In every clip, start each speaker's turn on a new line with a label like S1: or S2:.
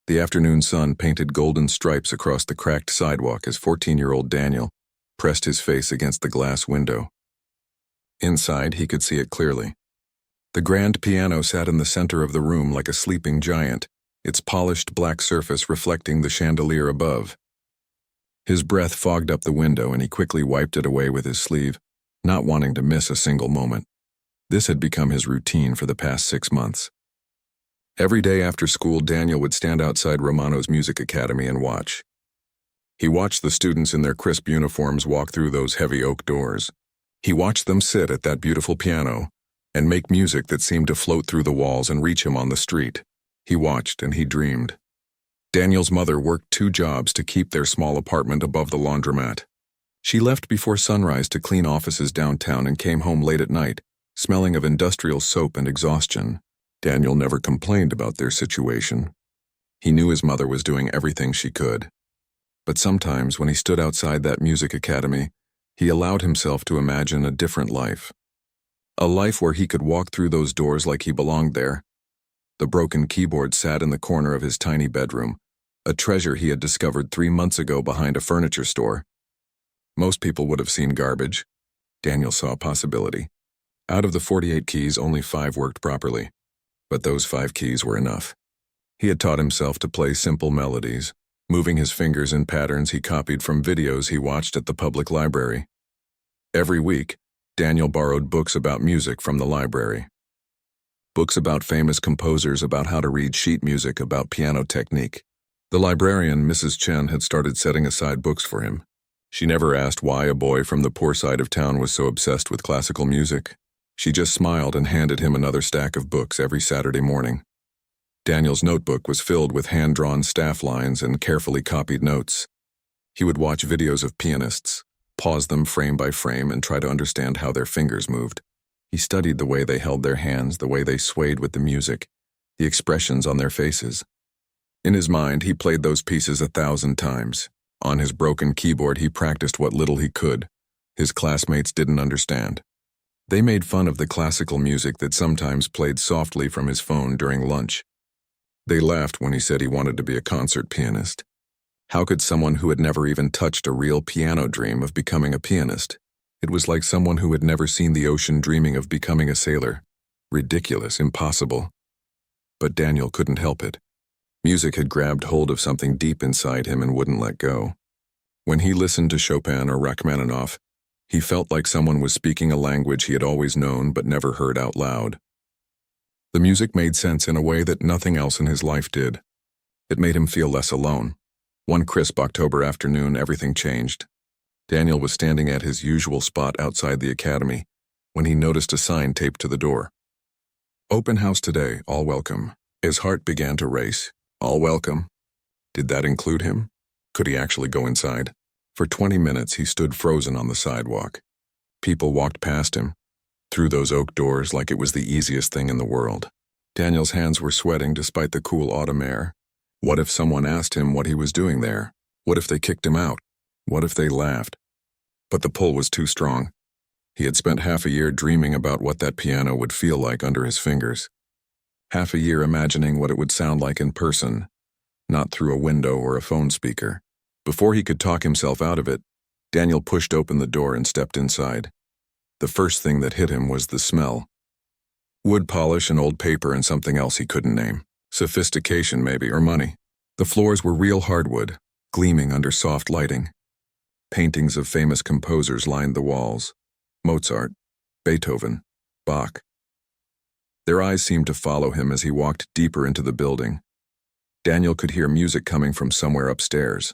S1: The afternoon sun painted golden stripes across the cracked sidewalk as 14-year-old Daniel pressed his face against the glass window. Inside, he could see it clearly. The grand piano sat in the center of the room like a sleeping giant, its polished black surface reflecting the chandelier above. His breath fogged up the window and he quickly wiped it away with his sleeve, not wanting to miss a single moment. This had become his routine for the past 6 months. Every day after school, Daniel would stand outside Romano's music academy and watch. He watched the students in their crisp uniforms walk through those heavy oak doors. He watched them sit at that beautiful piano and make music that seemed to float through the walls and reach him on the street. He watched and he dreamed. Daniel's mother worked 2 jobs to keep their small apartment above the laundromat. She left before sunrise to clean offices downtown and came home late at night, smelling of industrial soap and exhaustion. Daniel never complained about their situation. He knew his mother was doing everything she could. But sometimes when he stood outside that music academy, he allowed himself to imagine a different life. A life where he could walk through those doors like he belonged there. The broken keyboard sat in the corner of his tiny bedroom, a treasure he had discovered 3 months ago behind a furniture store. Most people would have seen garbage. Daniel saw a possibility. Out of the 48 keys, only 5 worked properly. But those 5 keys were enough. He had taught himself to play simple melodies, moving his fingers in patterns he copied from videos he watched at the public library. Every week, Daniel borrowed books about music from the library. Books about famous composers, about how to read sheet music, about piano technique. The librarian, Mrs. Chen, had started setting aside books for him. She never asked why a boy from the poor side of town was so obsessed with classical music. She just smiled and handed him another stack of books every Saturday morning. Daniel's notebook was filled with hand-drawn staff lines and carefully copied notes. He would watch videos of pianists, pause them frame by frame, and try to understand how their fingers moved. He studied the way they held their hands, the way they swayed with the music, the expressions on their faces. In his mind, he played those pieces 1,000 times. On his broken keyboard, he practiced what little he could. His classmates didn't understand. They made fun of the classical music that sometimes played softly from his phone during lunch. They laughed when he said he wanted to be a concert pianist. How could someone who had never even touched a real piano dream of becoming a pianist? It was like someone who had never seen the ocean dreaming of becoming a sailor. Ridiculous, impossible. But Daniel couldn't help it. Music had grabbed hold of something deep inside him and wouldn't let go. When he listened to Chopin or Rachmaninoff, he felt like someone was speaking a language he had always known but never heard out loud. The music made sense in a way that nothing else in his life did. It made him feel less alone. One crisp October afternoon, everything changed. Daniel was standing at his usual spot outside the academy when he noticed a sign taped to the door. "Open house today, all welcome." His heart began to race. All welcome? Did that include him? Could he actually go inside? For 20 minutes, he stood frozen on the sidewalk. People walked past him, through those oak doors like it was the easiest thing in the world. Daniel's hands were sweating despite the cool autumn air. What if someone asked him what he was doing there? What if they kicked him out? What if they laughed? But the pull was too strong. He had spent half a year dreaming about what that piano would feel like under his fingers. Half a year imagining what it would sound like in person, not through a window or a phone speaker. Before he could talk himself out of it, Daniel pushed open the door and stepped inside. The first thing that hit him was the smell. Wood polish and old paper and something else he couldn't name. Sophistication maybe, or money. The floors were real hardwood, gleaming under soft lighting. Paintings of famous composers lined the walls. Mozart, Beethoven, Bach. Their eyes seemed to follow him as he walked deeper into the building. Daniel could hear music coming from somewhere upstairs.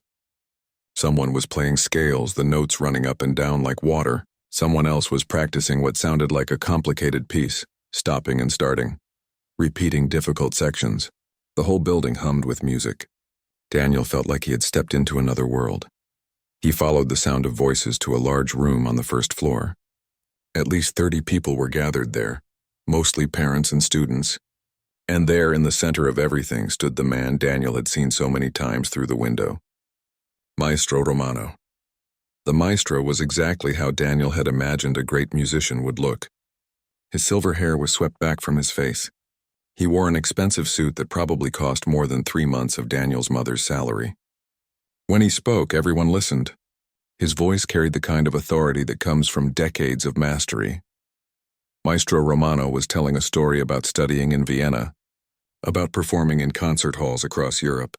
S1: Someone was playing scales, the notes running up and down like water. Someone else was practicing what sounded like a complicated piece, stopping and starting, repeating difficult sections. The whole building hummed with music. Daniel felt like he had stepped into another world. He followed the sound of voices to a large room on the first floor. At least 30 people were gathered there, mostly parents and students. And there in the center of everything stood the man Daniel had seen so many times through the window. Maestro Romano. The maestro was exactly how Daniel had imagined a great musician would look. His silver hair was swept back from his face. He wore an expensive suit that probably cost more than 3 months of Daniel's mother's salary. When he spoke, everyone listened. His voice carried the kind of authority that comes from decades of mastery. Maestro Romano was telling a story about studying in Vienna, about performing in concert halls across Europe,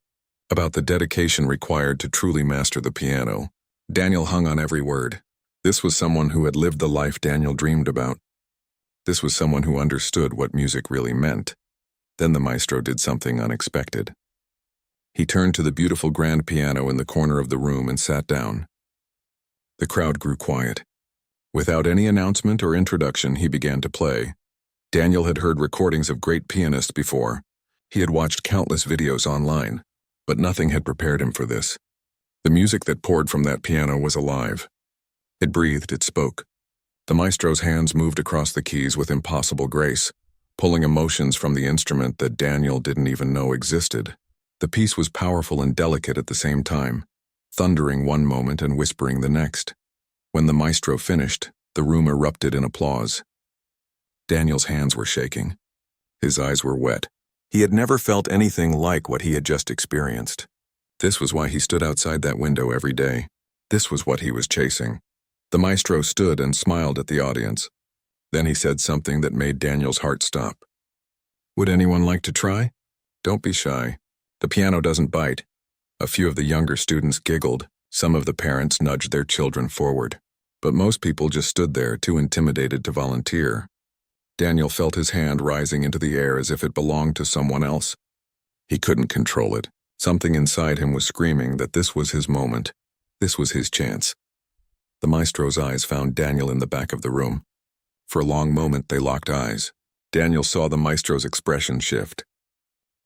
S1: about the dedication required to truly master the piano. Daniel hung on every word. This was someone who had lived the life Daniel dreamed about. This was someone who understood what music really meant. Then the maestro did something unexpected. He turned to the beautiful grand piano in the corner of the room and sat down. The crowd grew quiet. Without any announcement or introduction, he began to play. Daniel had heard recordings of great pianists before. He had watched countless videos online, but nothing had prepared him for this. The music that poured from that piano was alive. It breathed, it spoke. The maestro's hands moved across the keys with impossible grace, pulling emotions from the instrument that Daniel didn't even know existed. The piece was powerful and delicate at the same time, thundering one moment and whispering the next. When the maestro finished, the room erupted in applause. Daniel's hands were shaking. His eyes were wet. He had never felt anything like what he had just experienced. This was why he stood outside that window every day. This was what he was chasing. The maestro stood and smiled at the audience. Then he said something that made Daniel's heart stop. "Would anyone like to try? Don't be shy. The piano doesn't bite." A few of the younger students giggled. Some of the parents nudged their children forward. But most people just stood there, too intimidated to volunteer. Daniel felt his hand rising into the air as if it belonged to someone else. He couldn't control it. Something inside him was screaming that this was his moment. This was his chance. The maestro's eyes found Daniel in the back of the room. For a long moment they locked eyes. Daniel saw the maestro's expression shift.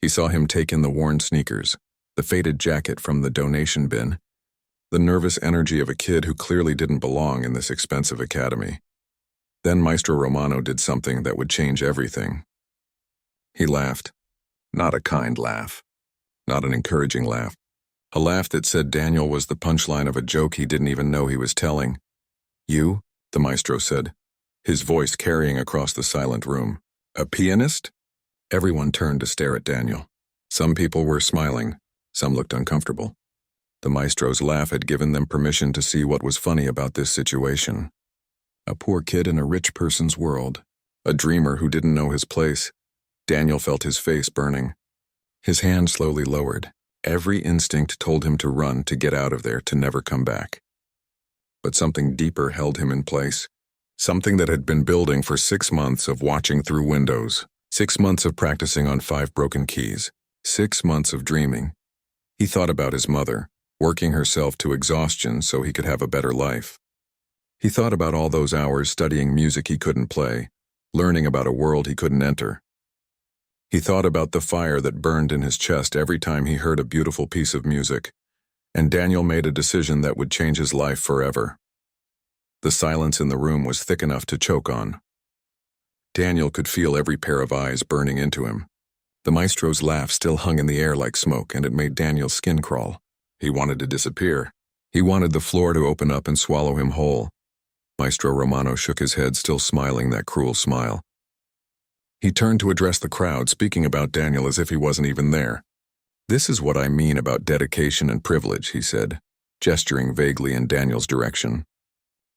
S1: He saw him take in the worn sneakers, the faded jacket from the donation bin, the nervous energy of a kid who clearly didn't belong in this expensive academy. Then Maestro Romano did something that would change everything. He laughed. Not a kind laugh. Not an encouraging laugh. A laugh that said Daniel was the punchline of a joke he didn't even know he was telling. "You?" the maestro said, his voice carrying across the silent room. "A pianist?" Everyone turned to stare at Daniel. Some people were smiling. Some looked uncomfortable. The maestro's laugh had given them permission to see what was funny about this situation. A poor kid in a rich person's world. A dreamer who didn't know his place. Daniel felt his face burning. His hand slowly lowered. Every instinct told him to run, to get out of there, to never come back. But something deeper held him in place. Something that had been building for 6 months of watching through windows. 6 months of practicing on 5 broken keys. 6 months of dreaming. He thought about his mother, working herself to exhaustion so he could have a better life. He thought about all those hours studying music he couldn't play, learning about a world he couldn't enter. He thought about the fire that burned in his chest every time he heard a beautiful piece of music, and Daniel made a decision that would change his life forever. The silence in the room was thick enough to choke on. Daniel could feel every pair of eyes burning into him. The maestro's laugh still hung in the air like smoke, and it made Daniel's skin crawl. He wanted to disappear. He wanted the floor to open up and swallow him whole. Maestro Romano shook his head, still smiling that cruel smile. He turned to address the crowd, speaking about Daniel as if he wasn't even there. "This is what I mean about dedication and privilege," he said, gesturing vaguely in Daniel's direction.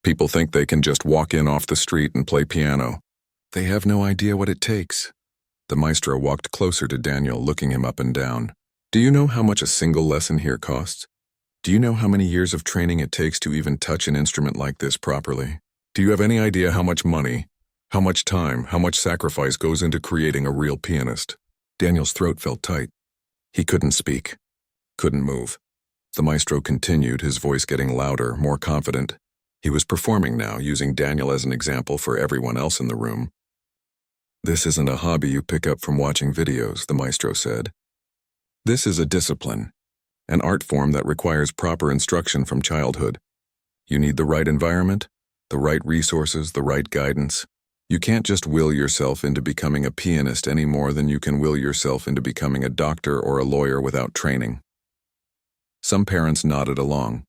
S1: "People think they can just walk in off the street and play piano. They have no idea what it takes." The maestro walked closer to Daniel, looking him up and down. "Do you know how much a single lesson here costs? Do you know how many years of training it takes to even touch an instrument like this properly? Do you have any idea how much money, how much time, how much sacrifice goes into creating a real pianist?" Daniel's throat felt tight. He couldn't speak, couldn't move. The maestro continued, his voice getting louder, more confident. He was performing now, using Daniel as an example for everyone else in the room. "This isn't a hobby you pick up from watching videos," the maestro said. "This is a discipline, an art form that requires proper instruction from childhood. You need the right environment, the right resources, the right guidance. You can't just will yourself into becoming a pianist any more than you can will yourself into becoming a doctor or a lawyer without training." Some parents nodded along.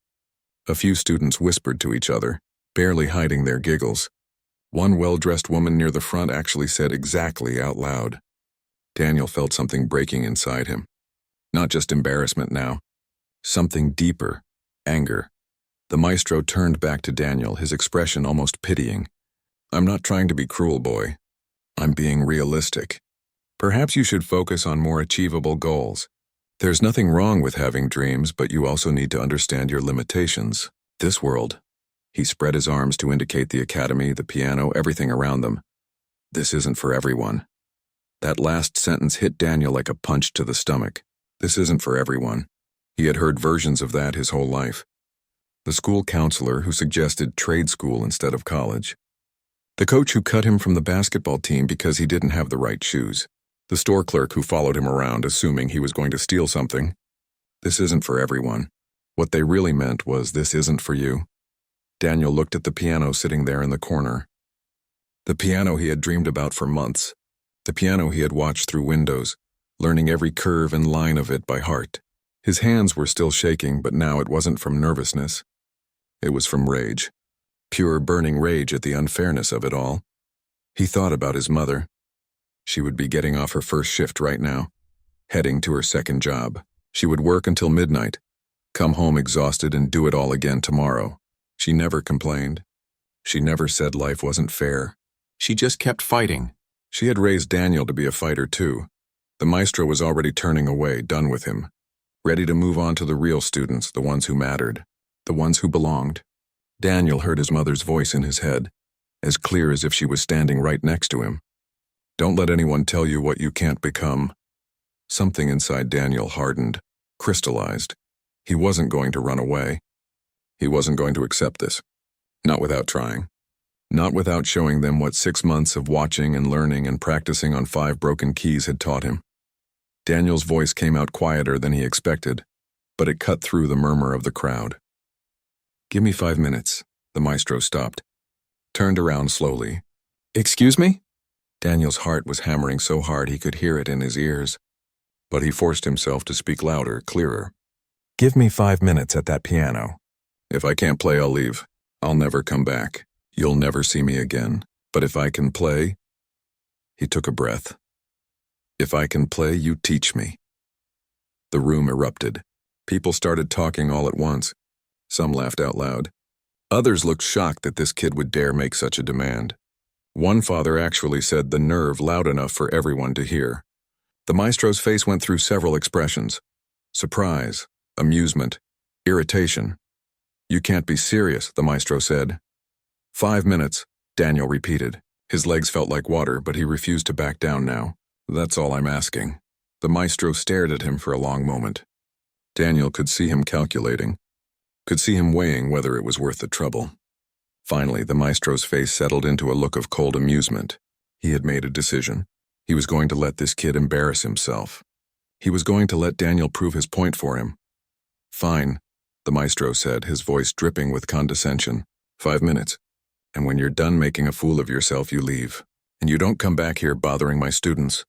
S1: A few students whispered to each other, barely hiding their giggles. One well-dressed woman near the front actually said exactly out loud, Daniel felt something breaking inside him. Not just embarrassment now. Something deeper. Anger. The maestro turned back to Daniel, his expression almost pitying. "I'm not trying to be cruel, boy. I'm being realistic. Perhaps you should focus on more achievable goals. There's nothing wrong with having dreams, but you also need to understand your limitations. This world." He spread his arms to indicate the academy, the piano, everything around them. "This isn't for everyone." That last sentence hit Daniel like a punch to the stomach. This isn't for everyone. He had heard versions of that his whole life. The school counselor who suggested trade school instead of college. The coach who cut him from the basketball team because he didn't have the right shoes. The store clerk who followed him around assuming he was going to steal something. This isn't for everyone. What they really meant was, this isn't for you. Daniel looked at the piano sitting there in the corner. The piano he had dreamed about for months. The piano he had watched through windows, learning every curve and line of it by heart. His hands were still shaking, but now it wasn't from nervousness. It was from rage. Pure burning rage at the unfairness of it all. He thought about his mother. She would be getting off her first shift right now, heading to her second job. She would work until midnight, come home exhausted and do it all again tomorrow. She never complained. She never said life wasn't fair. She just kept fighting. She had raised Daniel to be a fighter too. The maestro was already turning away, done with him. Ready to move on to the real students, the ones who mattered, the ones who belonged. Daniel heard his mother's voice in his head, as clear as if she was standing right next to him. "Don't let anyone tell you what you can't become." Something inside Daniel hardened, crystallized. He wasn't going to run away. He wasn't going to accept this. Not without trying. Not without showing them what 6 months of watching and learning and practicing on 5 broken keys had taught him. Daniel's voice came out quieter than he expected, but it cut through the murmur of the crowd. "Give me 5 minutes." The maestro stopped, turned around slowly. "Excuse me?" Daniel's heart was hammering so hard he could hear it in his ears, but he forced himself to speak louder, clearer. "Give me 5 minutes at that piano. If I can't play, I'll leave. I'll never come back. You'll never see me again. But if I can play..." He took a breath. "If I can play, you teach me." The room erupted. People started talking all at once. Some laughed out loud. Others looked shocked that this kid would dare make such a demand. One father actually said the nerve loud enough for everyone to hear. The maestro's face went through several expressions. Surprise, amusement, irritation. "You can't be serious," the maestro said. 5 minutes, Daniel repeated. His legs felt like water, but he refused to back down now. "That's all I'm asking." The maestro stared at him for a long moment. Daniel could see him calculating, could see him weighing whether it was worth the trouble. Finally, the maestro's face settled into a look of cold amusement. He had made a decision. He was going to let this kid embarrass himself. He was going to let Daniel prove his point for him. "Fine," the maestro said, his voice dripping with condescension. 5 minutes. And when you're done making a fool of yourself, you leave. And you don't come back here bothering my students."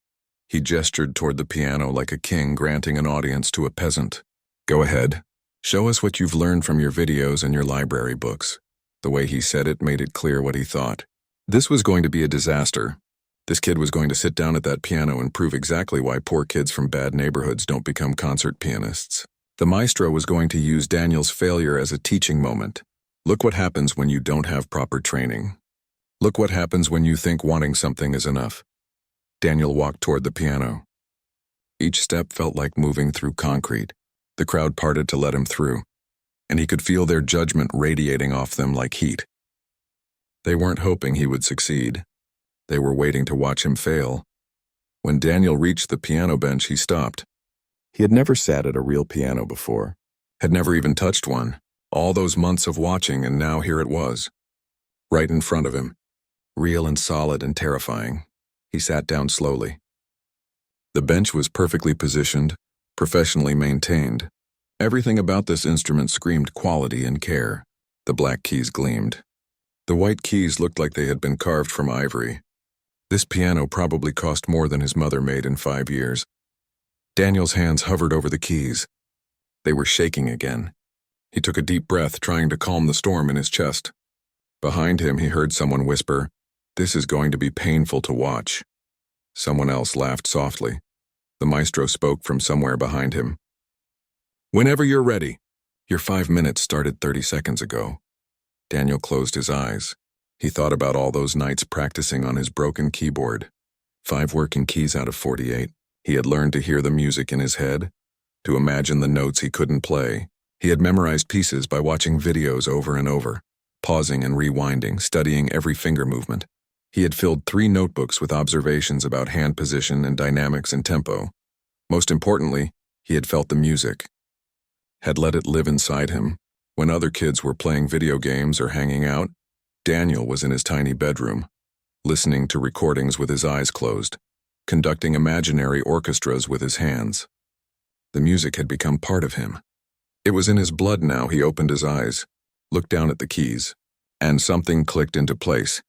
S1: He gestured toward the piano like a king granting an audience to a peasant. "Go ahead. Show us what you've learned from your videos and your library books." The way he said it made it clear what he thought. This was going to be a disaster. This kid was going to sit down at that piano and prove exactly why poor kids from bad neighborhoods don't become concert pianists. The maestro was going to use Daniel's failure as a teaching moment. Look what happens when you don't have proper training. Look what happens when you think wanting something is enough. Daniel walked toward the piano. Each step felt like moving through concrete. The crowd parted to let him through, and he could feel their judgment radiating off them like heat. They weren't hoping he would succeed. They were waiting to watch him fail. When Daniel reached the piano bench, he stopped. He had never sat at a real piano before, had never even touched one. All those months of watching, and now here it was, right in front of him, real and solid and terrifying. He sat down slowly. The bench was perfectly positioned, professionally maintained. Everything about this instrument screamed quality and care. The black keys gleamed. The white keys looked like they had been carved from ivory. This piano probably cost more than his mother made in 5 years. Daniel's hands hovered over the keys. They were shaking again. He took a deep breath, trying to calm the storm in his chest. Behind him, he heard someone whisper, "This is going to be painful to watch." Someone else laughed softly. The maestro spoke from somewhere behind him. "Whenever you're ready." "Your 5 minutes started 30 seconds ago." Daniel closed his eyes. He thought about all those nights practicing on his broken keyboard. 5 working keys out of 48. He had learned to hear the music in his head, to imagine the notes he couldn't play. He had memorized pieces by watching videos over and over, pausing and rewinding, studying every finger movement. He had filled 3 notebooks with observations about hand position and dynamics and tempo. Most importantly, he had felt the music, had let it live inside him. When other kids were playing video games or hanging out, Daniel was in his tiny bedroom, listening to recordings with his eyes closed, conducting imaginary orchestras with his hands. The music had become part of him. It was in his blood now. He opened his eyes, looked down at the keys, and something clicked into place.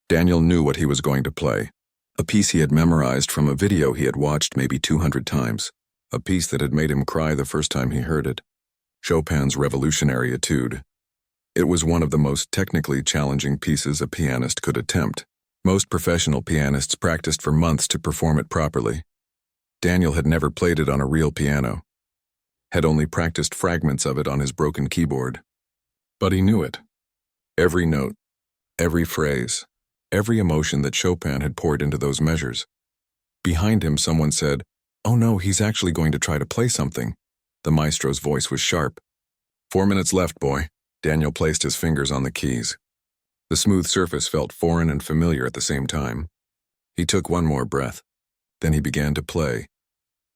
S1: Daniel knew what he was going to play. A piece he had memorized from a video he had watched maybe 200 times. A piece that had made him cry the first time he heard it. Chopin's Revolutionary Etude. It was one of the most technically challenging pieces a pianist could attempt. Most professional pianists practiced for months to perform it properly. Daniel had never played it on a real piano, had only practiced fragments of it on his broken keyboard. But he knew it. Every note, every phrase, every emotion that Chopin had poured into those measures. Behind him, someone said, "Oh no, he's actually going to try to play something." The maestro's voice was sharp. 4 minutes left, boy." Daniel placed his fingers on the keys. The smooth surface felt foreign and familiar at the same time. He took one more breath. Then he began to play.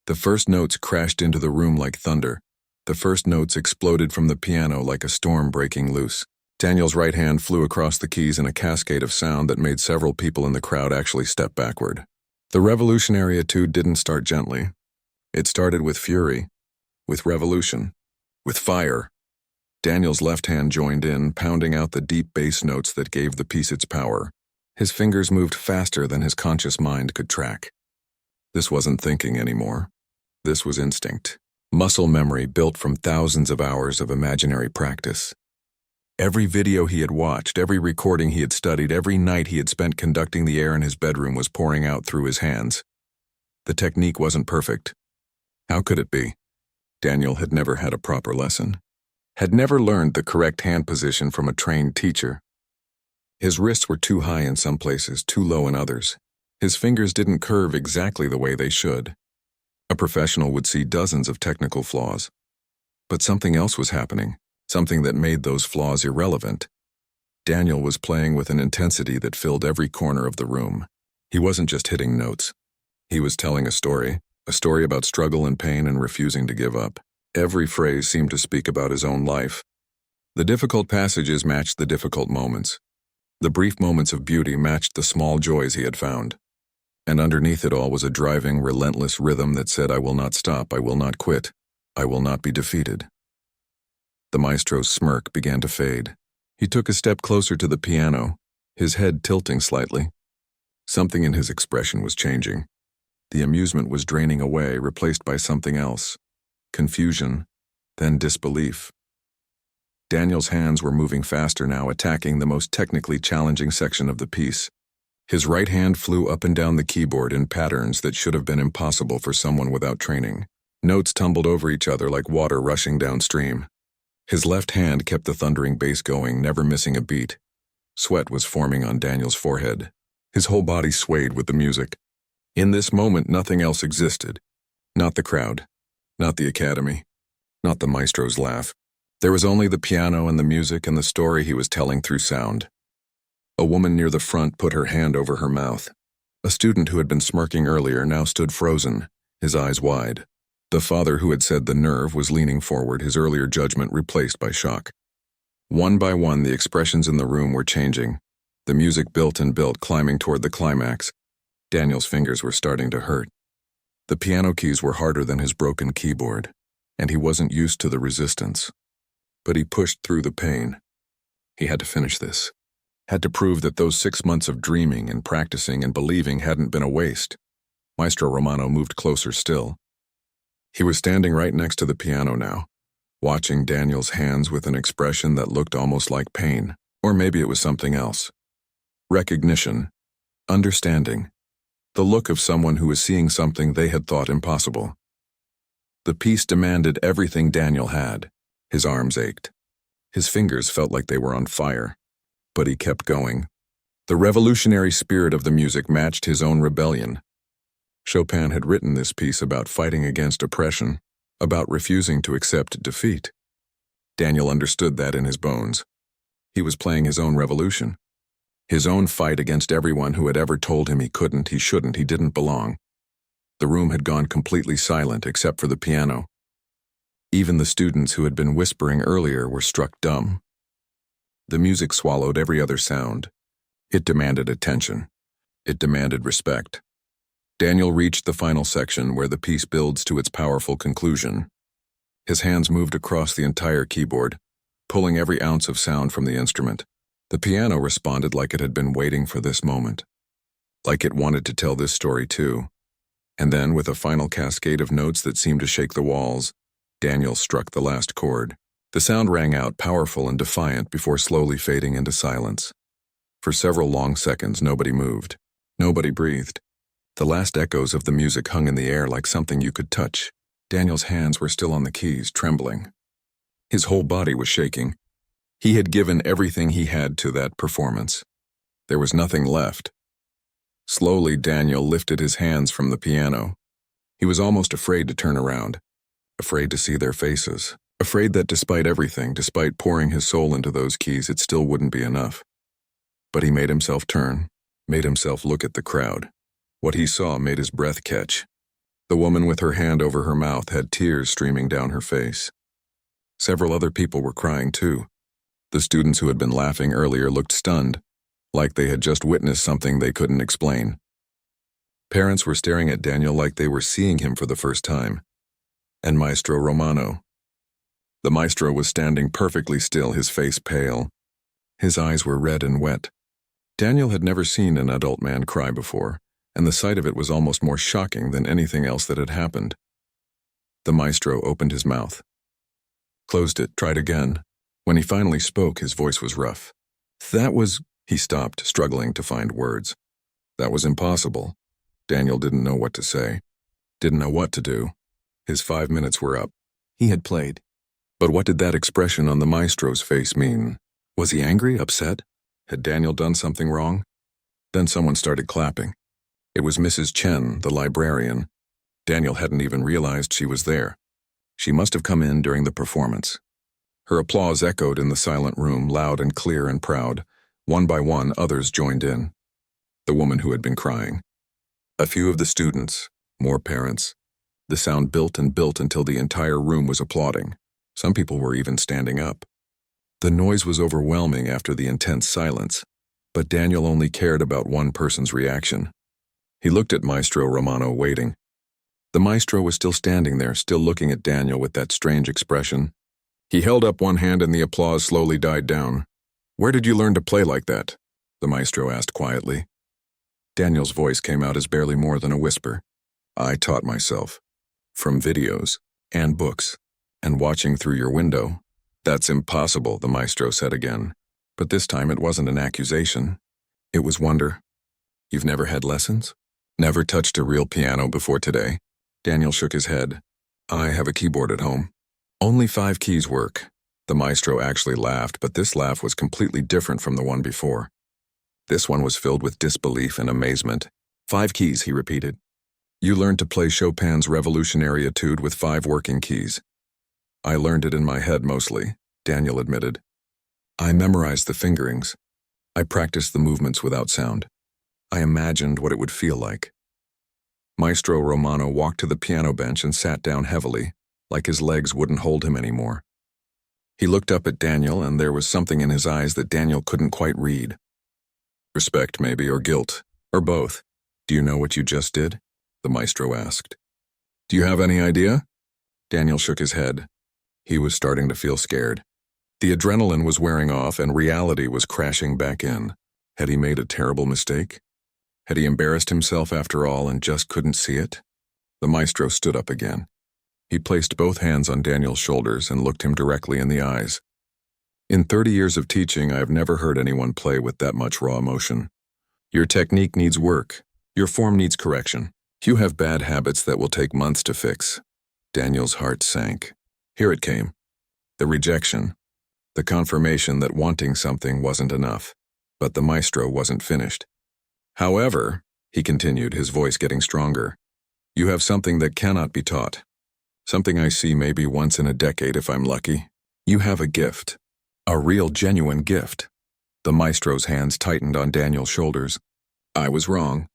S1: The first notes crashed into the room like thunder. The first notes exploded from the piano like a storm breaking loose. Daniel's right hand flew across the keys in a cascade of sound that made several people in the crowd actually step backward. The Revolutionary Etude didn't start gently. It started with fury, with revolution, with fire. Daniel's left hand joined in, pounding out the deep bass notes that gave the piece its power. His fingers moved faster than his conscious mind could track. This wasn't thinking anymore. This was instinct. Muscle memory built from thousands of hours of imaginary practice. Every video he had watched, every recording he had studied, every night he had spent conducting the air in his bedroom was pouring out through his hands. The technique wasn't perfect. How could it be? Daniel had never had a proper lesson, had never learned the correct hand position from a trained teacher. His wrists were too high in some places, too low in others. His fingers didn't curve exactly the way they should. A professional would see dozens of technical flaws. But something else was happening, something that made those flaws irrelevant. Daniel was playing with an intensity that filled every corner of the room. He wasn't just hitting notes. He was telling a story about struggle and pain and refusing to give up. Every phrase seemed to speak about his own life. The difficult passages matched the difficult moments. The brief moments of beauty matched the small joys he had found. And underneath it all was a driving, relentless rhythm that said, "I will not stop, I will not quit, I will not be defeated." The maestro's smirk began to fade. He took a step closer to the piano, his head tilting slightly. Something in his expression was changing. The amusement was draining away, replaced by something else. Confusion, then disbelief. Daniel's hands were moving faster now, attacking the most technically challenging section of the piece. His right hand flew up and down the keyboard in patterns that should have been impossible for someone without training. Notes tumbled over each other like water rushing downstream. His left hand kept the thundering bass going, never missing a beat. Sweat was forming on Daniel's forehead. His whole body swayed with the music. In this moment, nothing else existed. Not the crowd, not the academy, not the maestro's laugh. There was only the piano and the music and the story he was telling through sound. A woman near the front put her hand over her mouth. A student who had been smirking earlier now stood frozen, his eyes wide. The father who had said the nerve was leaning forward, his earlier judgment replaced by shock. One by one, the expressions in the room were changing. The music built and built, climbing toward the climax. Daniel's fingers were starting to hurt. The piano keys were harder than his broken keyboard, and he wasn't used to the resistance. But he pushed through the pain. He had to finish this. Had to prove that those 6 months of dreaming and practicing and believing hadn't been a waste. Maestro Romano moved closer still. He was standing right next to the piano now, watching Daniel's hands with an expression that looked almost like pain, or maybe it was something else. Recognition, understanding. the look of someone who was seeing something they had thought impossible. The piece demanded everything Daniel had. His arms ached. His fingers felt like they were on fire. But he kept going. The revolutionary spirit of the music matched his own rebellion. Chopin had written this piece about fighting against oppression, about refusing to accept defeat. Daniel understood that in his bones. He was playing his own revolution. His own fight against everyone who had ever told him he couldn't, he shouldn't, he didn't belong. The room had gone completely silent except for the piano. Even the students who had been whispering earlier were struck dumb. The music swallowed every other sound. It demanded attention. It demanded respect. Daniel reached the final section where the piece builds to its powerful conclusion. His hands moved across the entire keyboard, pulling every ounce of sound from the instrument. The piano responded like it had been waiting for this moment, like it wanted to tell this story too. And then, with a final cascade of notes that seemed to shake the walls, Daniel struck the last chord. The sound rang out powerful and defiant before slowly fading into silence. For several long seconds, nobody moved. Nobody breathed. The last echoes of the music hung in the air like something you could touch. Daniel's hands were still on the keys, trembling. His whole body was shaking. He had given everything he had to that performance. There was nothing left. Slowly, Daniel lifted his hands from the piano. He was almost afraid to turn around, afraid to see their faces, afraid that despite everything, despite pouring his soul into those keys, it still wouldn't be enough. But he made himself turn, made himself look at the crowd. What he saw made his breath catch. The woman with her hand over her mouth had tears streaming down her face. Several other people were crying too. The students who had been laughing earlier looked stunned, like they had just witnessed something they couldn't explain. Parents were staring at Daniel like they were seeing him for the first time. And Maestro Romano. The maestro was standing perfectly still, his face pale. His eyes were red and wet. Daniel had never seen an adult man cry before, and the sight of it was almost more shocking than anything else that had happened. The maestro opened his mouth, closed it, tried again. When he finally spoke, his voice was rough. That was... He stopped, struggling to find words. That was impossible. Daniel didn't know what to say, didn't know what to do. His 5 minutes were up. He had played. But what did that expression on the maestro's face mean? Was he angry, upset? Had Daniel done something wrong? Then someone started clapping. It was Mrs. Chen, the librarian. Daniel hadn't even realized she was there. She must have come in during the performance. Her applause echoed in the silent room, loud and clear and proud. One by one, others joined in. The woman who had been crying. A few of the students, more parents. The sound built and built until the entire room was applauding. Some people were even standing up. The noise was overwhelming after the intense silence, but Daniel only cared about one person's reaction. He looked at Maestro Romano, waiting. The maestro was still standing there, still looking at Daniel with that strange expression. He held up one hand and the applause slowly died down. "Where did you learn to play like that?" the maestro asked quietly. Daniel's voice came out as barely more than a whisper. "I taught myself. From videos, and books, and watching through your window." "That's impossible," the maestro said again. But this time it wasn't an accusation. It was wonder. "You've never had lessons? Never touched a real piano before today?" Daniel shook his head. "I have a keyboard at home. Only 5 keys work." The maestro actually laughed, but this laugh was completely different from the one before. This one was filled with disbelief and amazement. 5 keys, he repeated. "You learned to play Chopin's revolutionary etude with 5 working keys." "I learned it in my head mostly," Daniel admitted. "I memorized the fingerings. I practiced the movements without sound. I imagined what it would feel like." Maestro Romano walked to the piano bench and sat down heavily, like his legs wouldn't hold him anymore. He looked up at Daniel, and there was something in his eyes that Daniel couldn't quite read. Respect, maybe, or guilt, or both. "Do you know what you just did?" the maestro asked. "Do you have any idea?" Daniel shook his head. He was starting to feel scared. The adrenaline was wearing off, and reality was crashing back in. Had he made a terrible mistake? Had he embarrassed himself after all and just couldn't see it? The maestro stood up again. He placed both hands on Daniel's shoulders and looked him directly in the eyes. "In 30 years of teaching, I have never heard anyone play with that much raw emotion. Your technique needs work, Your form needs correction. You have bad habits that will take months to fix. Daniel's heart sank. Here it came. The rejection. The confirmation that wanting something wasn't enough. But the maestro wasn't finished. However, he continued, his voice getting stronger, you have something that cannot be taught. Something I see maybe once in a decade if I'm lucky. You have a gift. A real, genuine gift. The maestro's hands tightened on Daniel's shoulders. I was wrong.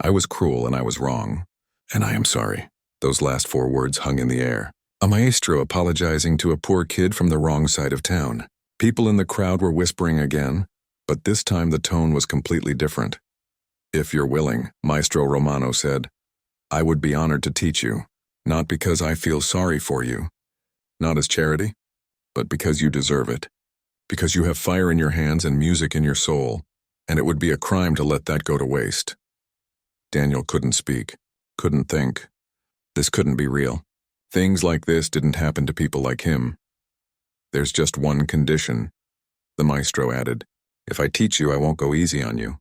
S1: I was cruel and I was wrong. And I am sorry. Those last 4 words hung in the air. A maestro apologizing to a poor kid from the wrong side of town. People in the crowd were whispering again, but this time the tone was completely different. If you're willing, Maestro Romano said, I would be honored to teach you, not because I feel sorry for you, not as charity, but because you deserve it, because you have fire in your hands and music in your soul, and it would be a crime to let that go to waste. Daniel couldn't speak, couldn't think. This couldn't be real. Things like this didn't happen to people like him. There's just one condition, the maestro added. If I teach you, I won't go easy on you.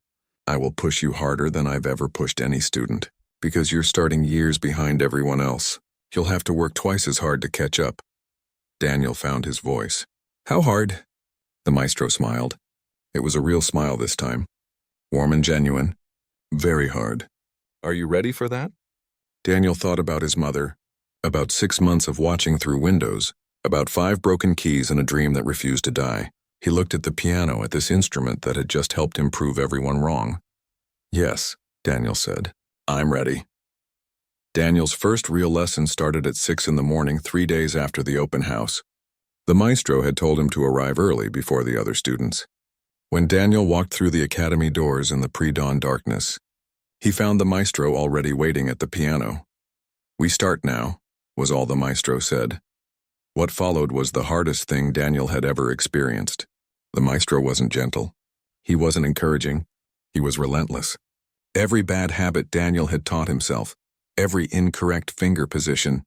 S1: I will push you harder than I've ever pushed any student, because you're starting years behind everyone else. You'll have to work twice as hard to catch up. Daniel found his voice. How hard? The maestro smiled. It was a real smile this time. Warm and genuine. Very hard. Are you ready for that? Daniel thought about his mother, about 6 months of watching through windows, about 5 broken keys and a dream that refused to die. He looked at the piano, at this instrument that had just helped him prove everyone wrong. Yes, Daniel said. I'm ready. Daniel's first real lesson started at 6 in the morning, 3 days after the open house. The maestro had told him to arrive early before the other students. When Daniel walked through the academy doors in the pre-dawn darkness, he found the maestro already waiting at the piano. We start now, was all the maestro said. What followed was the hardest thing Daniel had ever experienced. The maestro wasn't gentle. He wasn't encouraging. He was relentless. Every bad habit Daniel had taught himself, every incorrect finger position,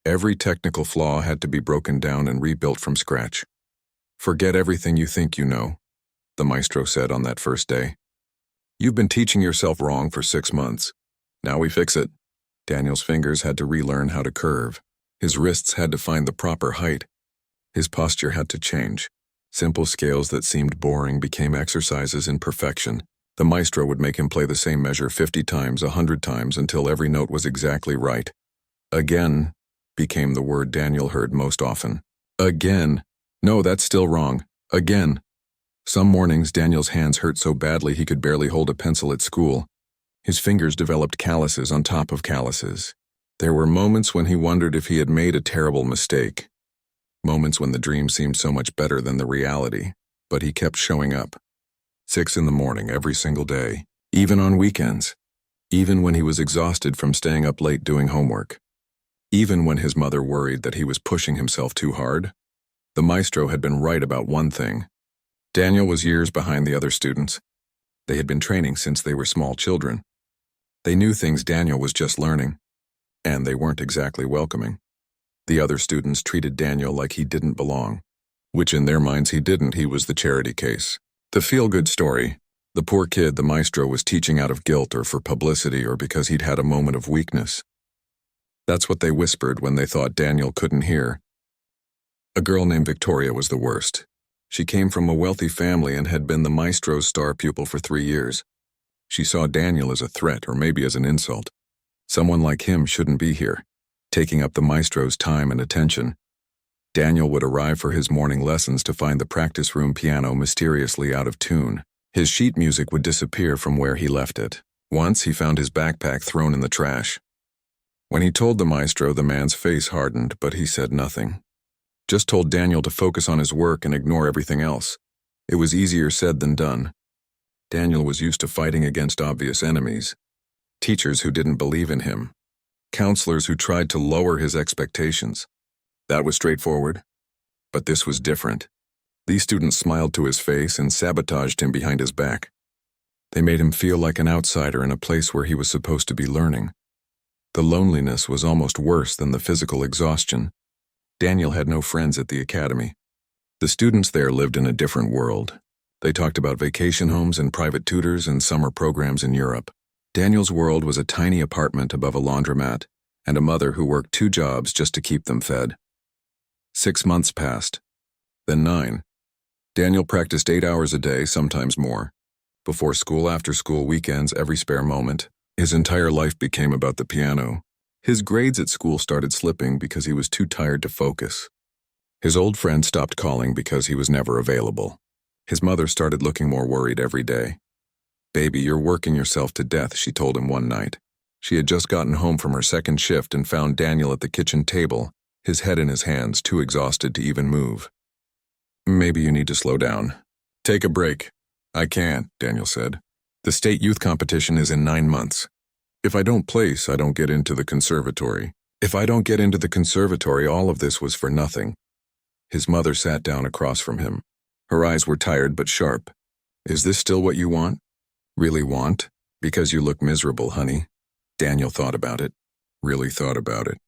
S1: every technical flaw had to be broken down and rebuilt from scratch. Forget everything you think you know, the maestro said on that first day. You've been teaching yourself wrong for 6 months. Now we fix it. Daniel's fingers had to relearn how to curve. His wrists had to find the proper height. His posture had to change. Simple scales that seemed boring became exercises in perfection. The maestro would make him play the same measure 50 times, 100 times, until every note was exactly right. Again became the word Daniel heard most often. Again. No, that's still wrong. Again. Some mornings Daniel's hands hurt so badly he could barely hold a pencil at school. His fingers developed calluses on top of calluses. There were moments when he wondered if he had made a terrible mistake. Moments when the dream seemed so much better than the reality, but he kept showing up. 6 in the morning every single day, even on weekends, even when he was exhausted from staying up late doing homework, even when his mother worried that he was pushing himself too hard. The maestro had been right about one thing. Daniel was years behind the other students. They had been training since they were small children. They knew things Daniel was just learning, and they weren't exactly welcoming. The other students treated Daniel like he didn't belong, which in their minds he didn't. He was the charity case. The feel-good story. The poor kid the maestro was teaching out of guilt or for publicity or because he'd had a moment of weakness. That's what they whispered when they thought Daniel couldn't hear. A girl named Victoria was the worst. She came from a wealthy family and had been the maestro's star pupil for 3 years. She saw Daniel as a threat or maybe as an insult. Someone like him shouldn't be here, taking up the maestro's time and attention. Daniel would arrive for his morning lessons to find the practice room piano mysteriously out of tune. His sheet music would disappear from where he left it. Once he found his backpack thrown in the trash. When he told the maestro, the man's face hardened, but he said nothing. Just told Daniel to focus on his work and ignore everything else. It was easier said than done. Daniel was used to fighting against obvious enemies. Teachers who didn't believe in him. Counselors who tried to lower his expectations. That was straightforward. But this was different. These students smiled to his face and sabotaged him behind his back. They made him feel like an outsider in a place where he was supposed to be learning. The loneliness was almost worse than the physical exhaustion. Daniel had no friends at the academy. The students there lived in a different world. They talked about vacation homes and private tutors and summer programs in Europe. Daniel's world was a tiny apartment above a laundromat and a mother who worked 2 jobs just to keep them fed. 6 months passed, then 9. Daniel practiced 8 hours a day, sometimes more. Before school, after school, weekends, every spare moment. His entire life became about the piano. His grades at school started slipping because he was too tired to focus. His old friend stopped calling because he was never available. His mother started looking more worried every day. "Baby, you're working yourself to death," she told him one night. She had just gotten home from her second shift and found Daniel at the kitchen table, his head in his hands, too exhausted to even move. "Maybe you need to slow down. Take a break." "I can't," Daniel said. "The state youth competition is in 9 months. If I don't place, I don't get into the conservatory. If I don't get into the conservatory, all of this was for nothing." His mother sat down across from him. Her eyes were tired but sharp. "Is this still what you want? Really want? Because you look miserable, honey." Daniel thought about it. Really thought about it.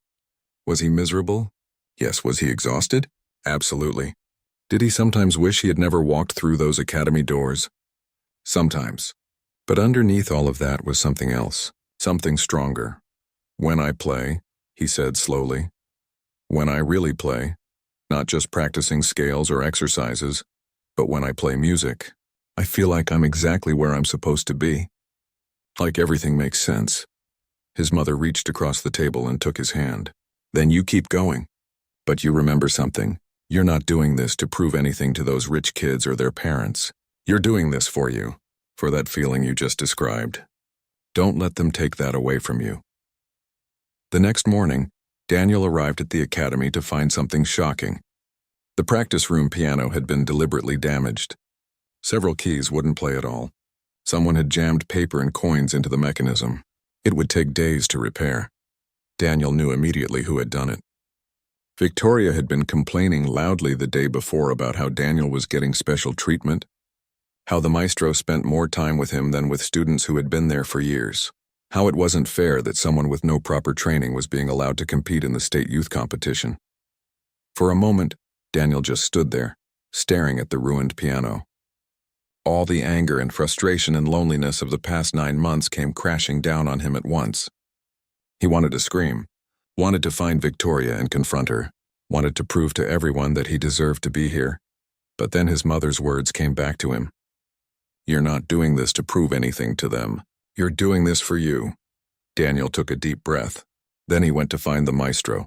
S1: Was he miserable? Yes. Was he exhausted? Absolutely. Did he sometimes wish he had never walked through those academy doors? Sometimes. But underneath all of that was something else, something stronger. "When I play," he said slowly. "When I really play, not just practicing scales or exercises, but when I play music, I feel like I'm exactly where I'm supposed to be. Like everything makes sense." His mother reached across the table and took his hand. "Then you keep going. But you remember something. You're not doing this to prove anything to those rich kids or their parents. You're doing this for you, for that feeling you just described. Don't let them take that away from you." The next morning, Daniel arrived at the academy to find something shocking. The practice room piano had been deliberately damaged. Several keys wouldn't play at all. Someone had jammed paper and coins into the mechanism. It would take days to repair. Daniel knew immediately who had done it. Victoria had been complaining loudly the day before about how Daniel was getting special treatment, how the maestro spent more time with him than with students who had been there for years, how it wasn't fair that someone with no proper training was being allowed to compete in the state youth competition. For a moment, Daniel just stood there, staring at the ruined piano. All the anger and frustration and loneliness of the past 9 months came crashing down on him at once. He wanted to scream, wanted to find Victoria and confront her, wanted to prove to everyone that he deserved to be here. But then his mother's words came back to him. "You're not doing this to prove anything to them. You're doing this for you." Daniel took a deep breath. Then he went to find the maestro.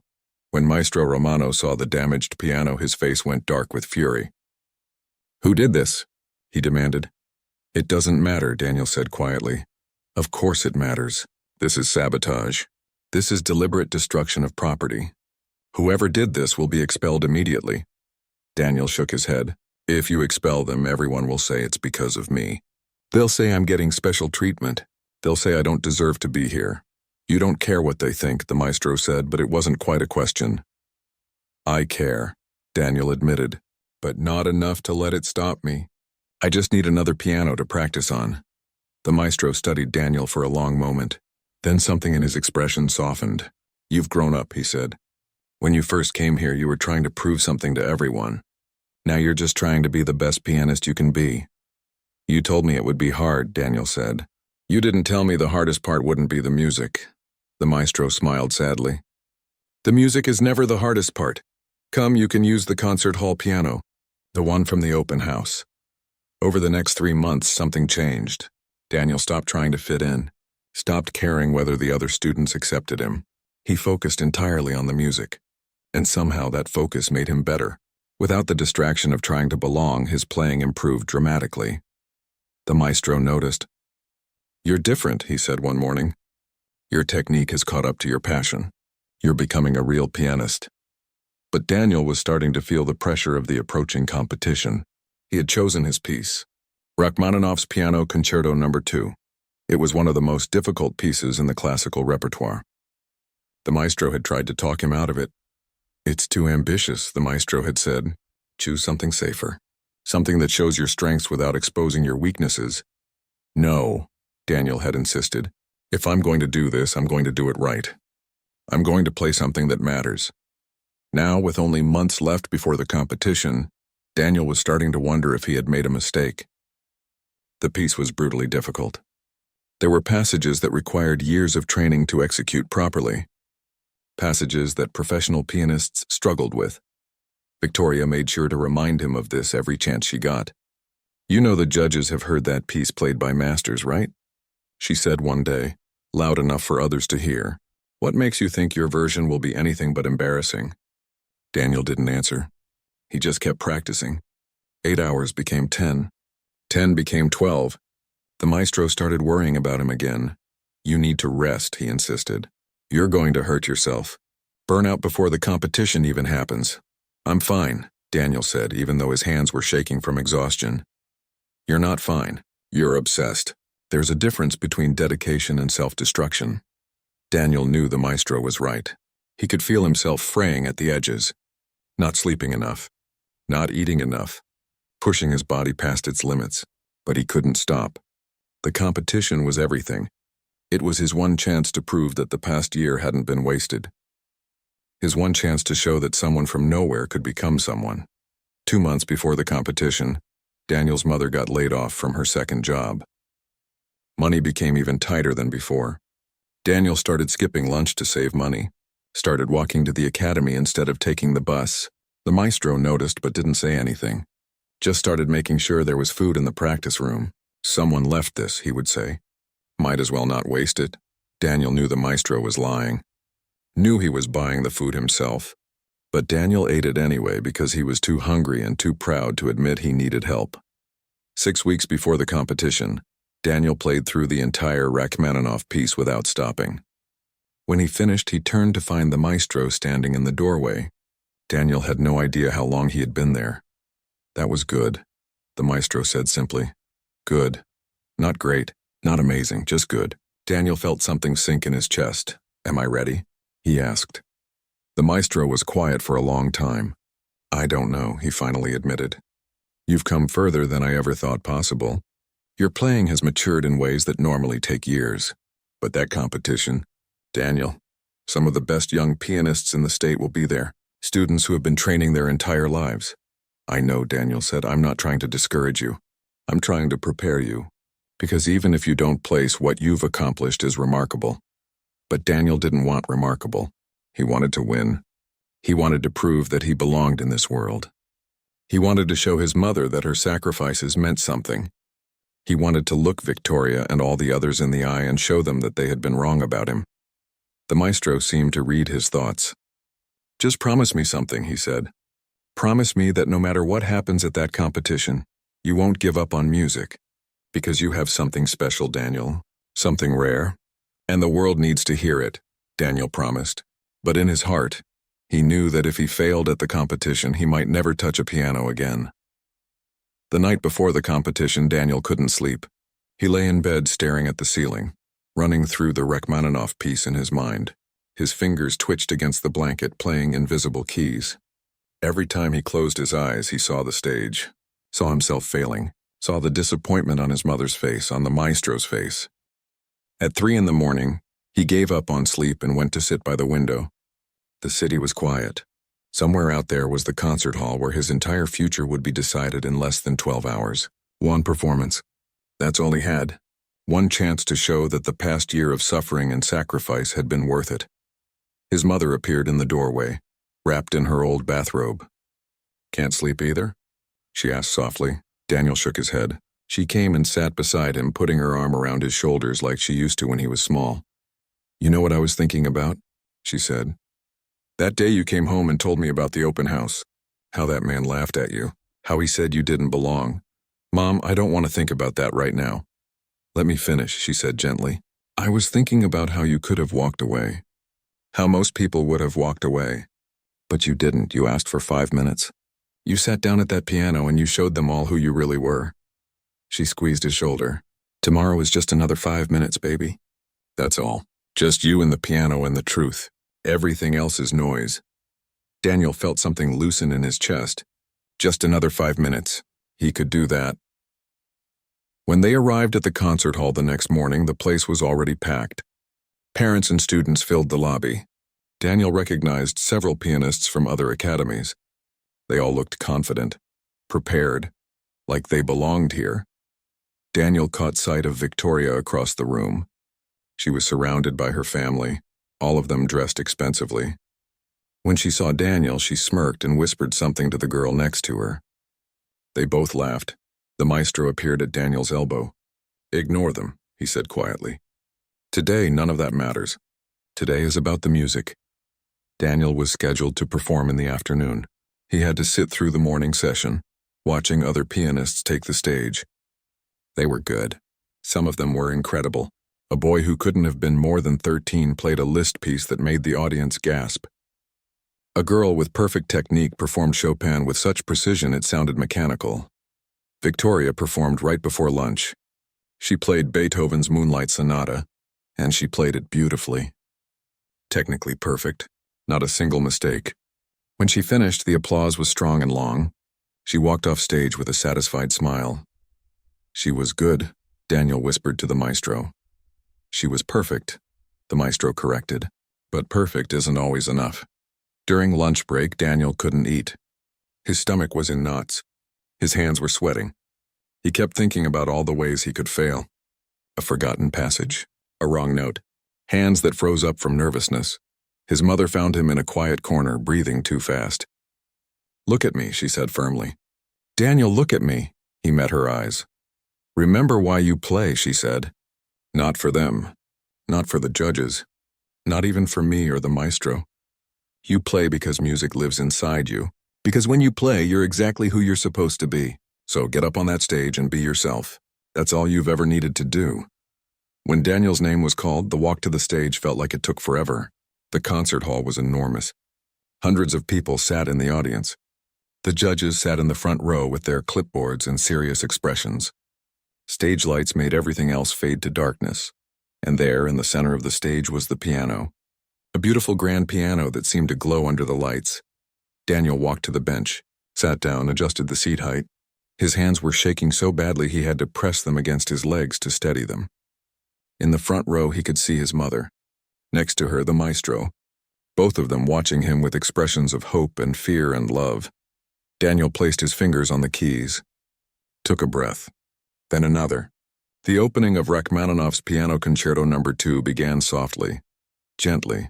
S1: When Maestro Romano saw the damaged piano, his face went dark with fury. "Who did this?" he demanded. "It doesn't matter," Daniel said quietly. "Of course it matters. This is sabotage. This is deliberate destruction of property. Whoever did this will be expelled immediately." Daniel shook his head. "If you expel them, everyone will say it's because of me. They'll say I'm getting special treatment. They'll say I don't deserve to be here." "You don't care what they think," the maestro said, but it wasn't quite a question. "I care," Daniel admitted, "but not enough to let it stop me. I just need another piano to practice on." The maestro studied Daniel for a long moment. Then something in his expression softened. "You've grown up," he said. "When you first came here, you were trying to prove something to everyone. Now you're just trying to be the best pianist you can be." "You told me it would be hard," Daniel said. "You didn't tell me the hardest part wouldn't be the music." The maestro smiled sadly. "The music is never the hardest part. Come, you can use the concert hall piano, the one from the open house." Over the next 3 months, something changed. Daniel stopped trying to fit in, stopped caring whether the other students accepted him. He focused entirely on the music, and somehow that focus made him better. Without the distraction of trying to belong, his playing improved dramatically. The maestro noticed. "You're different," he said one morning. "Your technique has caught up to your passion. You're becoming a real pianist." But Daniel was starting to feel the pressure of the approaching competition. He had chosen his piece, Rachmaninoff's Piano Concerto No. 2. It was one of the most difficult pieces in the classical repertoire. The maestro had tried to talk him out of it. "It's too ambitious," the maestro had said. "Choose something safer, something that shows your strengths without exposing your weaknesses." "No," Daniel had insisted. "If I'm going to do this, I'm going to do it right. I'm going to play something that matters." Now, with only months left before the competition, Daniel was starting to wonder if he had made a mistake. The piece was brutally difficult. There were passages that required years of training to execute properly, passages that professional pianists struggled with. Victoria made sure to remind him of this every chance she got. "You know the judges have heard that piece played by masters, right?" she said one day, loud enough for others to hear. "What makes you think your version will be anything but embarrassing?" Daniel didn't answer. He just kept practicing. 8 hours became 10. 10 became 12. The maestro started worrying about him again. "You need to rest," he insisted. "You're going to hurt yourself. Burnout before the competition even happens." "I'm fine," Daniel said, even though his hands were shaking from exhaustion. "You're not fine. You're obsessed. There's a difference between dedication and self-destruction." Daniel knew the maestro was right. He could feel himself fraying at the edges. Not sleeping enough. Not eating enough. Pushing his body past its limits. But he couldn't stop. The competition was everything. It was his one chance to prove that the past year hadn't been wasted. His one chance to show that someone from nowhere could become someone. 2 months before the competition, Daniel's mother got laid off from her second job. Money became even tighter than before. Daniel started skipping lunch to save money, started walking to the academy instead of taking the bus. The maestro noticed but didn't say anything. Just started making sure there was food in the practice room. "Someone left this," he would say. "Might as well not waste it." Daniel knew the maestro was lying. Knew he was buying the food himself. But Daniel ate it anyway because he was too hungry and too proud to admit he needed help. 6 weeks before the competition, Daniel played through the entire Rachmaninoff piece without stopping. When he finished, he turned to find the maestro standing in the doorway. Daniel had no idea how long he had been there. "That was good," the maestro said simply. "Good. Not great, not amazing, just good." Daniel felt something sink in his chest. "Am I ready?" he asked. The maestro was quiet for a long time. "I don't know," he finally admitted. "You've come further than I ever thought possible. Your playing has matured in ways that normally take years. But that competition, Daniel, some of the best young pianists in the state will be there, students who have been training their entire lives." "I know," Daniel said. "I'm not trying to discourage you. I'm trying to prepare you. Because even if you don't place, what you've accomplished is remarkable." But Daniel didn't want remarkable. He wanted to win. He wanted to prove that he belonged in this world. He wanted to show his mother that her sacrifices meant something. He wanted to look Victoria and all the others in the eye and show them that they had been wrong about him. The maestro seemed to read his thoughts. "Just promise me something," he said. "Promise me that no matter what happens at that competition, you won't give up on music. Because you have something special, Daniel. Something rare. And the world needs to hear it," Daniel promised. But in his heart, he knew that if he failed at the competition, he might never touch a piano again. The night before the competition, Daniel couldn't sleep. He lay in bed staring at the ceiling, running through the Rachmaninoff piece in his mind. His fingers twitched against the blanket, playing invisible keys. Every time he closed his eyes, he saw the stage, saw himself failing, saw the disappointment on his mother's face, on the maestro's face. At 3 in the morning, he gave up on sleep and went to sit by the window. The city was quiet. Somewhere out there was the concert hall where his entire future would be decided in less than 12 hours. One performance. That's all he had. One chance to show that the past year of suffering and sacrifice had been worth it. His mother appeared in the doorway, wrapped in her old bathrobe. "Can't sleep either?" she asked softly. Daniel shook his head. She came and sat beside him, putting her arm around his shoulders like she used to when he was small. "You know what I was thinking about?" she said. "That day you came home and told me about the open house. How that man laughed at you. How he said you didn't belong. Mom, I don't want to think about that right now." "Let me finish," she said gently. "I was thinking about how you could have walked away. How most people would have walked away. But you didn't. You asked for 5 minutes. You sat down at that piano and you showed them all who you really were." She squeezed his shoulder. "Tomorrow is just another 5 minutes, baby. That's all. Just you and the piano and the truth. Everything else is noise." Daniel felt something loosen in his chest. Just another 5 minutes. He could do that. When they arrived at the concert hall the next morning, the place was already packed. Parents and students filled the lobby. Daniel recognized several pianists from other academies. They all looked confident, prepared, like they belonged here. Daniel caught sight of Victoria across the room. She was surrounded by her family, all of them dressed expensively. When she saw Daniel, she smirked and whispered something to the girl next to her. They both laughed. The maestro appeared at Daniel's elbow. "Ignore them," he said quietly. "Today, none of that matters. Today is about the music." Daniel was scheduled to perform in the afternoon. He had to sit through the morning session, watching other pianists take the stage. They were good. Some of them were incredible. A boy who couldn't have been more than 13 played a Liszt piece that made the audience gasp. A girl with perfect technique performed Chopin with such precision it sounded mechanical. Victoria performed right before lunch. She played Beethoven's Moonlight Sonata, and she played it beautifully. Technically perfect, not a single mistake. When she finished, the applause was strong and long. She walked off stage with a satisfied smile. "She was good," Daniel whispered to the maestro. "She was perfect," the maestro corrected. But perfect isn't always enough. During lunch break, Daniel couldn't eat. His stomach was in knots. His hands were sweating. He kept thinking about all the ways he could fail. A forgotten passage, a wrong note, hands that froze up from nervousness. His mother found him in a quiet corner, breathing too fast. "Look at me," she said firmly. "Daniel, look at me." He met her eyes. "Remember why you play," she said. "Not for them. Not for the judges. Not even for me or the maestro. You play because music lives inside you. Because when you play, you're exactly who you're supposed to be. So get up on that stage and be yourself. That's all you've ever needed to do." When Daniel's name was called, the walk to the stage felt like it took forever. The concert hall was enormous. Hundreds of people sat in the audience. The judges sat in the front row with their clipboards and serious expressions. Stage lights made everything else fade to darkness. And there, in the center of the stage, was the piano. A beautiful grand piano that seemed to glow under the lights. Daniel walked to the bench, sat down, adjusted the seat height. His hands were shaking so badly he had to press them against his legs to steady them. In the front row, he could see his mother. Next to her, the maestro, both of them watching him with expressions of hope and fear and love. Daniel placed his fingers on the keys, took a breath, then another. The opening of Rachmaninoff's Piano Concerto No. 2 began softly, gently,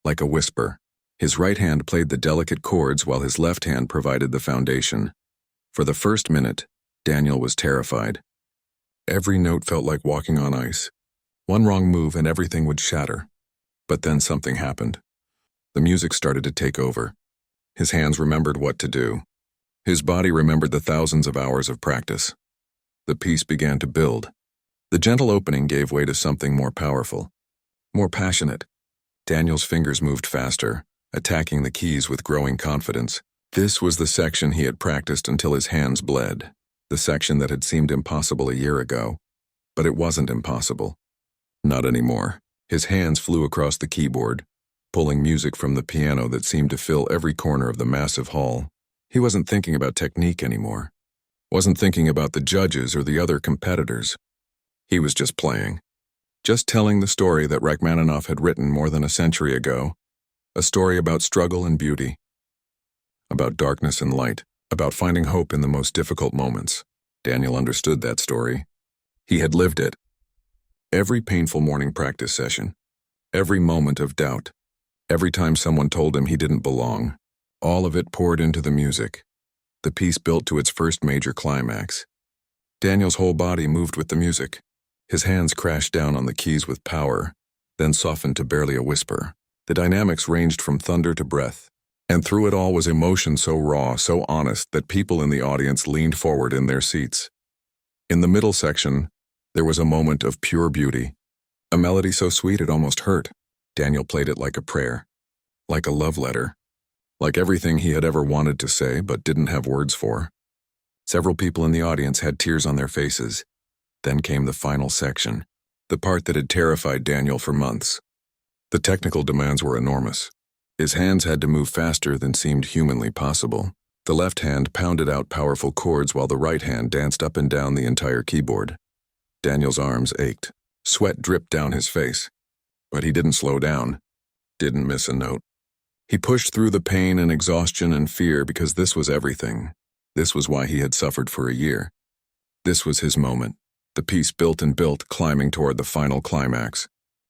S1: like a whisper. His right hand played the delicate chords while his left hand provided the foundation. For the first minute, Daniel was terrified. Every note felt like walking on ice. One wrong move and everything would shatter. But then something happened. The music started to take over. His hands remembered what to do. His body remembered the thousands of hours of practice. The piece began to build. The gentle opening gave way to something more powerful, more passionate. Daniel's fingers moved faster, attacking the keys with growing confidence. This was the section he had practiced until his hands bled, the section that had seemed impossible a year ago. But it wasn't impossible. Not anymore. His hands flew across the keyboard, pulling music from the piano that seemed to fill every corner of the massive hall. He wasn't thinking about technique anymore. Wasn't thinking about the judges or the other competitors. He was just playing. Just telling the story that Rachmaninoff had written more than a century ago. A story about struggle and beauty. About darkness and light. About finding hope in the most difficult moments. Daniel understood that story. He had lived it. Every painful morning practice session. Every moment of doubt. Every time someone told him he didn't belong. All of it poured into the music. The piece built to its first major climax. Daniel's whole body moved with the music. His hands crashed down on the keys with power, then softened to barely a whisper. The dynamics ranged from thunder to breath. And through it all was emotion so raw, so honest, that people in the audience leaned forward in their seats. In the middle section, there was a moment of pure beauty. A melody so sweet it almost hurt. Daniel played it like a prayer. Like a love letter. Like everything he had ever wanted to say but didn't have words for. Several people in the audience had tears on their faces. Then came the final section, the part that had terrified Daniel for months. The technical demands were enormous. His hands had to move faster than seemed humanly possible. The left hand pounded out powerful chords while the right hand danced up and down the entire keyboard. Daniel's arms ached. Sweat dripped down his face. But he didn't slow down. Didn't miss a note. He pushed through the pain and exhaustion and fear because this was everything. This was why he had suffered for a year. This was his moment. The piece built and built, climbing toward the final climax.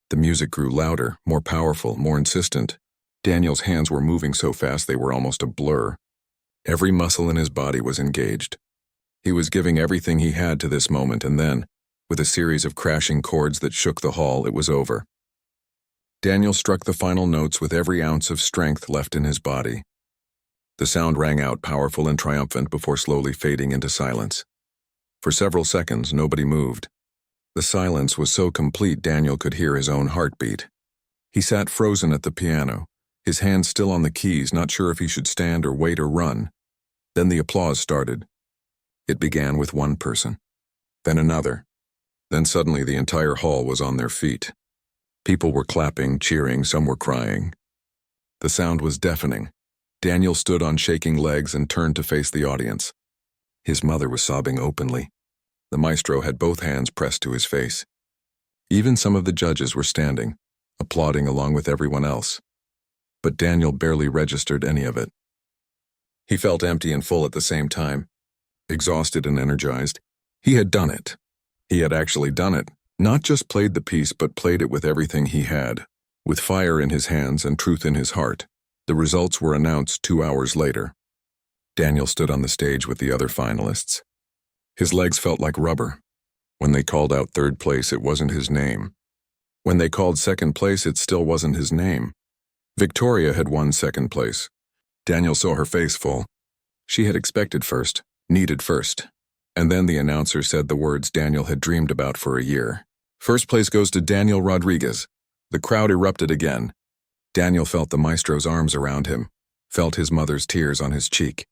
S1: The music grew louder, more powerful, more insistent. Daniel's hands were moving so fast they were almost a blur. Every muscle in his body was engaged. He was giving everything he had to this moment, and then, with a series of crashing chords that shook the hall, it was over. Daniel struck the final notes with every ounce of strength left in his body. The sound rang out powerful and triumphant before slowly fading into silence. For several seconds, nobody moved. The silence was so complete Daniel could hear his own heartbeat. He sat frozen at the piano, his hands still on the keys, not sure if he should stand or wait or run. Then the applause started. It began with one person, then another. Then suddenly the entire hall was on their feet. People were clapping, cheering, some were crying. The sound was deafening. Daniel stood on shaking legs and turned to face the audience. His mother was sobbing openly. The maestro had both hands pressed to his face. Even some of the judges were standing, applauding along with everyone else. But Daniel barely registered any of it. He felt empty and full at the same time. Exhausted and energized. He had done it. He had actually done it. Not just played the piece, but played it with everything he had. With fire in his hands and truth in his heart. The results were announced 2 hours later. Daniel stood on the stage with the other finalists. His legs felt like rubber. When they called out third place, it wasn't his name. When they called second place, it still wasn't his name. Victoria had won second place. Daniel saw her face full. She had expected first, needed first. And then the announcer said the words Daniel had dreamed about for a year. First place goes to Daniel Rodriguez. The crowd erupted again. Daniel felt the maestro's arms around him, felt his mother's tears on his cheek.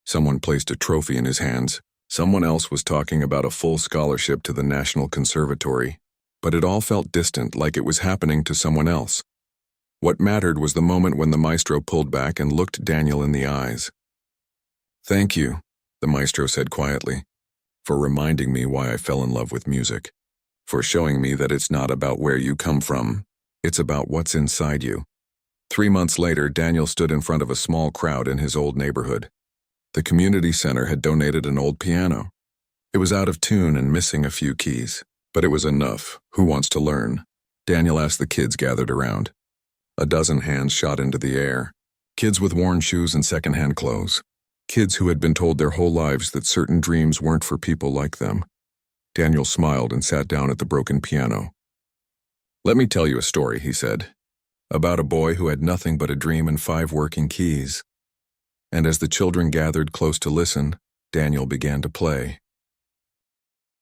S1: Someone placed a trophy in his hands. Someone else was talking about a full scholarship to the National Conservatory. But it all felt distant, like it was happening to someone else. What mattered was the moment when the maestro pulled back and looked Daniel in the eyes. "Thank you," the maestro said quietly, "for reminding me why I fell in love with music. For showing me that it's not about where you come from, it's about what's inside you." 3 months later, Daniel stood in front of a small crowd in his old neighborhood. The community center had donated an old piano. It was out of tune and missing a few keys, but it was enough. Who wants to learn? Daniel asked the kids gathered around. A dozen hands shot into the air. Kids with worn shoes and secondhand clothes. Kids who had been told their whole lives that certain dreams weren't for people like them. Daniel smiled and sat down at the broken piano. "Let me tell you a story," he said, "about a boy who had nothing but a dream and 5 working keys." And as the children gathered close to listen, Daniel began to play.